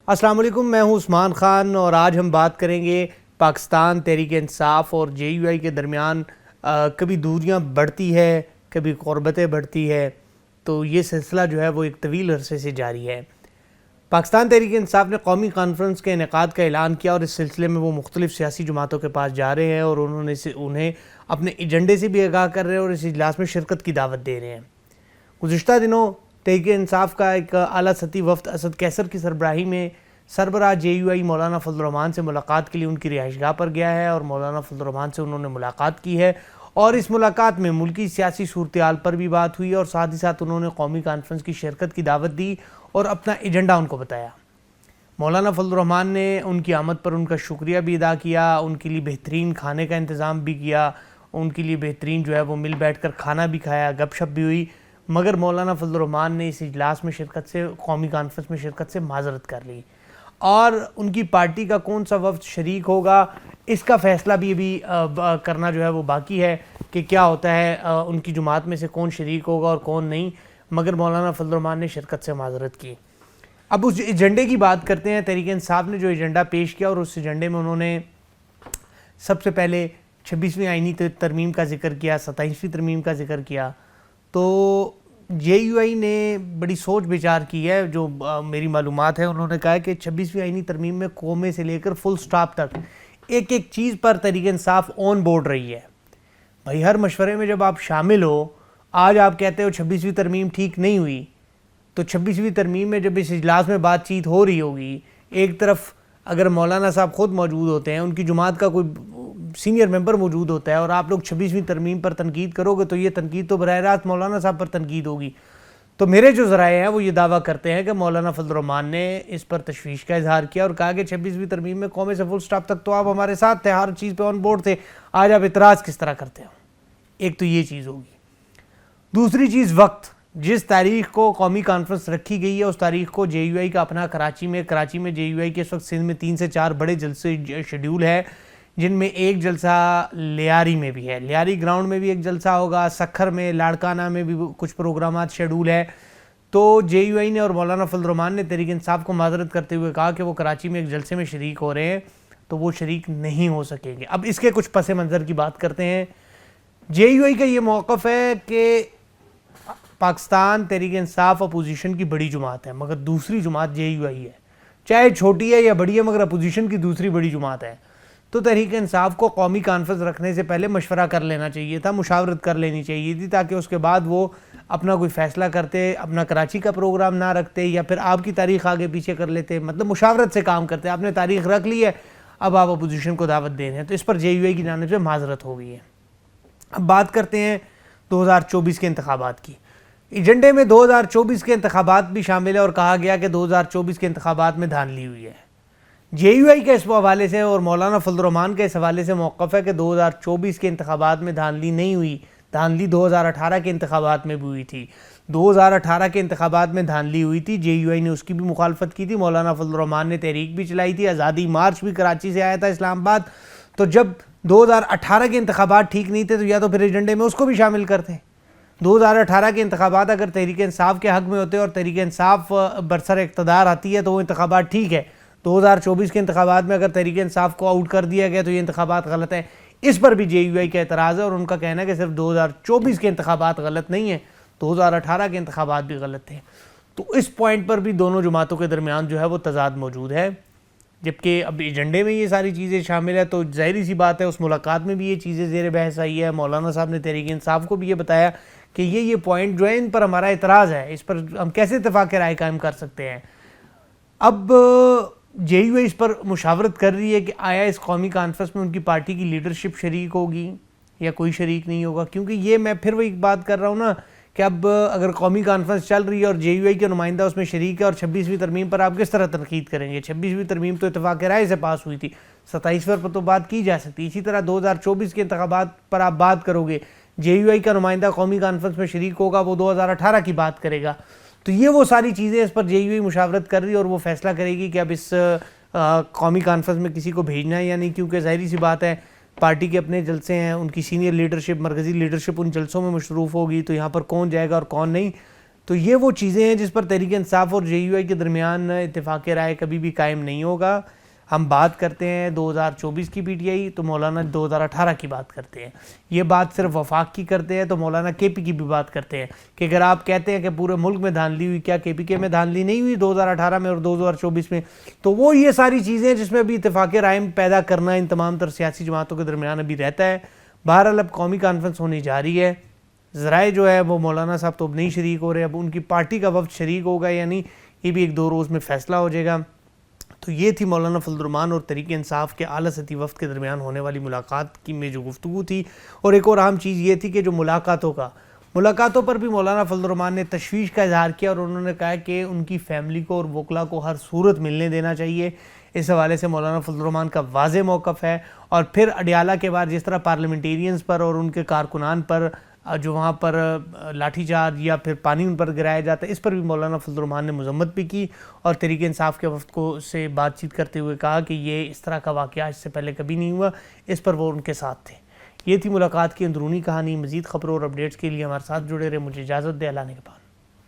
السلام علیکم، میں ہوں عثمان خان اور آج ہم بات کریں گے پاکستان تحریک انصاف اور جے یو آئی کے درمیان کبھی دوریاں بڑھتی ہے، کبھی قربتیں بڑھتی ہے، تو یہ سلسلہ جو ہے وہ ایک طویل عرصے سے جاری ہے۔ پاکستان تحریک انصاف نے قومی کانفرنس کے انعقاد کا اعلان کیا اور اس سلسلے میں وہ مختلف سیاسی جماعتوں کے پاس جا رہے ہیں اور انہیں اپنے ایجنڈے سے بھی آگاہ کر رہے ہیں اور اس اجلاس میں شرکت کی دعوت دے رہے ہیں۔ گزشتہ دنوں تحریک انصاف کا ایک اعلیٰ سطحی وفد اسد کیسر کی سربراہی میں سربراہ جے یو آئی مولانا فضل الرحمان سے ملاقات کے لیے ان کی رہائش گاہ پر گیا ہے اور مولانا فضل الرحمان سے انہوں نے ملاقات کی ہے اور اس ملاقات میں ملکی سیاسی صورتحال پر بھی بات ہوئی اور ساتھ ہی ساتھ انہوں نے قومی کانفرنس کی شرکت کی دعوت دی اور اپنا ایجنڈا ان کو بتایا۔ مولانا فضل الرحمان نے ان کی آمد پر ان کا شکریہ بھی ادا کیا، ان کے لیے بہترین کھانے کا انتظام بھی کیا، ان کے لیے بہترین جو ہے وہ مل بیٹھ کر کھانا بھی کھایا، گپ شپ بھی ہوئی، مگر مولانا فضل الرحمان نے اس اجلاس میں شرکت سے، قومی کانفرنس میں شرکت سے معذرت کر لی اور ان کی پارٹی کا کون سا وفد شریک ہوگا اس کا فیصلہ بھی ابھی کرنا جو ہے وہ باقی ہے کہ کیا ہوتا ہے، ان کی جماعت میں سے کون شریک ہوگا اور کون نہیں، مگر مولانا فضل الرحمان نے شرکت سے معذرت کی۔ اب اس ایجنڈے کی بات کرتے ہیں۔ تحریک انصاف نے جو ایجنڈا پیش کیا اور اس ایجنڈے میں انہوں نے سب سے پہلے 26ویں آئینی ترمیم کا ذکر کیا، 27ویں ترمیم کا ذکر کیا۔ تو جے یو آئی نے بڑی سوچ بچار کی ہے، جو میری معلومات ہے، انہوں نے کہا ہے کہ 26ویں آئینی ترمیم میں قومے سے لے کر فل سٹاپ تک ایک ایک چیز پر تحریک انصاف آن بورڈ رہی ہے۔ بھائی ہر مشورے میں جب آپ شامل ہو، آج آپ کہتے ہو 26ویں ترمیم ٹھیک نہیں ہوئی، تو 26ویں ترمیم میں جب اس اجلاس میں بات چیت ہو رہی ہوگی، ایک طرف اگر مولانا صاحب خود موجود ہوتے ہیں، ان کی جماعت کا کوئی سینئر ممبر موجود ہوتا ہے اور آپ لوگ 26ویں ترمیم پر تنقید کرو گے تو یہ تنقید تو براہ راست مولانا صاحب پر تنقید ہوگی۔ تو میرے جو ذرائع ہیں وہ یہ دعویٰ کرتے ہیں کہ مولانا فضل الرحمان نے اس پر تشویش کا اظہار کیا اور کہا کہ 26ویں ترمیم میں قومے سے فل سٹاپ تک تو آپ ہمارے ساتھ تھے، ہر چیز پہ آن بورڈ تھے، آج آپ اعتراض کس طرح کرتے ہو؟ ایک تو یہ چیز ہوگی۔ دوسری چیز وقت، جس تاریخ کو قومی کانفرنس رکھی گئی ہے اس تاریخ کو جے یو آئی کا اپنا کراچی میں جے یو آئی کے اس وقت سندھ میں 3 سے 4 بڑے جلسے شیڈیول ہے، جن میں ایک جلسہ لیاری میں بھی ہے، لیاری گراؤنڈ میں بھی ایک جلسہ ہوگا، سکھر میں، لاڑکانہ میں بھی کچھ پروگرامات شیڈول ہے۔ تو جے یو آئی نے اور مولانا فضل الرحمان نے تحریک انصاف کو معذرت کرتے ہوئے کہا کہ وہ کراچی میں ایک جلسے میں شریک ہو رہے ہیں تو وہ شریک نہیں ہو سکیں گے۔ اب اس کے کچھ پس منظر کی بات کرتے ہیں۔ جے یو آئی کا یہ موقف ہے کہ پاکستان تحریک انصاف اپوزیشن کی بڑی جماعت ہے، مگر دوسری جماعت جے یو آئی ہے، چاہے چھوٹی ہے یا بڑی ہے، مگر اپوزیشن کی دوسری بڑی جماعت ہے۔ تو تحریک انصاف کو قومی کانفرنس رکھنے سے پہلے مشورہ کر لینا چاہیے تھا، مشاورت کر لینی چاہیے تھی، تاکہ اس کے بعد وہ اپنا کوئی فیصلہ کرتے، اپنا کراچی کا پروگرام نہ رکھتے یا پھر آپ کی تاریخ آگے پیچھے کر لیتے، مطلب مشاورت سے کام کرتے۔ آپ نے تاریخ رکھ لی ہے، اب آپ اپوزیشن کو دعوت دے رہے ہیں، تو اس پر جے یو آئی کی جانب سے معذرت ہو گئی ہے۔ اب بات کرتے ہیں 2024 کے انتخابات کی۔ ایجنڈے میں 2024 کے انتخابات بھی شامل ہے اور کہا گیا کہ 2024 کے انتخابات میں دھاندلی ہوئی ہے۔ جے یو آئی کا اس حوالے سے اور مولانا فضل الرحمان کے اس حوالے سے موقف ہے کہ 2024 کے انتخابات میں دھاندلی نہیں ہوئی، دھاندلی 2018 کے انتخابات میں بھی ہوئی تھی۔ 2018 کے انتخابات میں دھاندلی ہوئی تھی، جے یو آئی نے اس کی بھی مخالفت کی تھی، مولانا فضل الرحمان نے تحریک بھی چلائی تھی، آزادی مارچ بھی کراچی سے آیا تھا اسلام آباد۔ تو جب 2018 کے انتخابات ٹھیک نہیں تھے تو یا تو پھر ایجنڈے میں اس کو بھی شامل کرتے۔ 2018 کے انتخابات اگر تحریک انصاف کے حق میں ہوتے اور تحریک انصاف برسر اقتدار آتی ہے تو وہ انتخابات ٹھیک ہے۔ 2024 کے انتخابات میں اگر تحریک انصاف کو آؤٹ کر دیا گیا تو یہ انتخابات غلط ہیں۔ اس پر بھی جے یو آئی کا اعتراض ہے اور ان کا کہنا ہے کہ صرف 2024 کے انتخابات غلط نہیں ہیں، 2018 کے انتخابات بھی غلط تھے۔ تو اس پوائنٹ پر بھی دونوں جماعتوں کے درمیان جو ہے وہ تضاد موجود ہے، جبکہ اب ایجنڈے میں یہ ساری چیزیں شامل ہے تو ظاہری سی بات ہے اس ملاقات میں بھی یہ چیزیں زیر بحث آئی ہے۔ مولانا صاحب نے تحریک انصاف کو بھی یہ بتایا کہ یہ پوائنٹ جو ہے ان پر ہمارا اعتراض ہے، اس پر ہم کیسے اتفاق رائے قائم کر سکتے ہیں۔ اب جے یو آئی اس پر مشاورت کر رہی ہے کہ آیا اس قومی کانفرنس میں ان کی پارٹی کی لیڈرشپ شریک ہوگی یا کوئی شریک نہیں ہوگا، کیونکہ یہ میں پھر وہی بات کر رہا ہوں نا کہ اب اگر قومی کانفرنس چل رہی ہے اور جے یو آئی کے نمائندہ اس میں شریک ہے اور 26ویں ترمیم پر آپ کس طرح تنقید کریں گے؟ 26ویں ترمیم تو اتفاق رائے سے پاس ہوئی تھی، 27ویں پر تو بات کی جا سکتی۔ اسی طرح 2024 کے انتخابات پر آپ بات کرو گے، جے یو آئی کا نمائندہ قومی کانفرنس میں شریک ہوگا، وہ 2018 کی بات کرے گا۔ تو یہ وہ ساری چیزیں اس پر جے یو آئی مشاورت کر رہی ہے اور وہ فیصلہ کرے گی کہ اب اس قومی کانفرنس میں کسی کو بھیجنا ہے یا نہیں، کیونکہ ظاہری سی بات ہے پارٹی کے اپنے جلسے ہیں، ان کی سینئر لیڈرشپ، مرکزی لیڈرشپ ان جلسوں میں مصروف ہوگی، تو یہاں پر کون جائے گا اور کون نہیں۔ تو یہ وہ چیزیں ہیں جس پر تحریک انصاف اور جے یو آئی کے درمیان اتفاق رائے کبھی بھی قائم نہیں ہوگا. ہم بات کرتے ہیں 2024 کی پی ٹی آئی تو مولانا 2018 کی بات کرتے ہیں. یہ بات صرف وفاق کی کرتے ہیں تو مولانا کے پی کی بھی بات کرتے ہیں کہ اگر آپ کہتے ہیں کہ پورے ملک میں دھاندلی ہوئی, کیا کے پی کے میں دھاندلی نہیں ہوئی 2018 میں اور 2024 میں؟ تو وہ یہ ساری چیزیں جس میں ابھی اتفاق رائے پیدا کرنا ان تمام تر سیاسی جماعتوں کے درمیان ابھی رہتا ہے. بہرحال اب قومی کانفرنس ہونے جا رہی ہے. ذرائع جو ہے وہ مولانا صاحب تو اب نہیں شریک ہو رہے, اب ان کی پارٹی کا وفد شریک ہوگا یا نہیں یہ بھی 1-2 روز میں فیصلہ ہو جائے گا. تو یہ تھی مولانا فضل الرحمان اور تحریک انصاف کے اعلیٰ سطحی وفد کے درمیان ہونے والی ملاقات کی میں جو گفتگو تھی. اور ایک اور اہم چیز یہ تھی کہ جو ملاقاتوں پر بھی مولانا فضل الرحمان نے تشویش کا اظہار کیا اور انہوں نے کہا کہ ان کی فیملی کو اور وکلا کو ہر صورت ملنے دینا چاہیے. اس حوالے سے مولانا فضل الرحمان کا واضح موقف ہے. اور پھر اڈیالہ کے بعد جس طرح پارلیمنٹیرینز پر اور ان کے کارکنان پر جو وہاں پر لاٹھی چارج یا پھر پانی ان پر گرایا جاتا ہے, اس پر بھی مولانا فضل الرحمان نے مذمت بھی کی اور تحریک انصاف کے وفد کو سے بات چیت کرتے ہوئے کہا کہ یہ اس طرح کا واقعہ اس سے پہلے کبھی نہیں ہوا. اس پر وہ ان کے ساتھ تھے. یہ تھی ملاقات کی اندرونی کہانی. مزید خبروں اور اپڈیٹس کے لیے ہمارے ساتھ جڑے رہے. مجھے اجازت دے. اللہ نے کے پاس.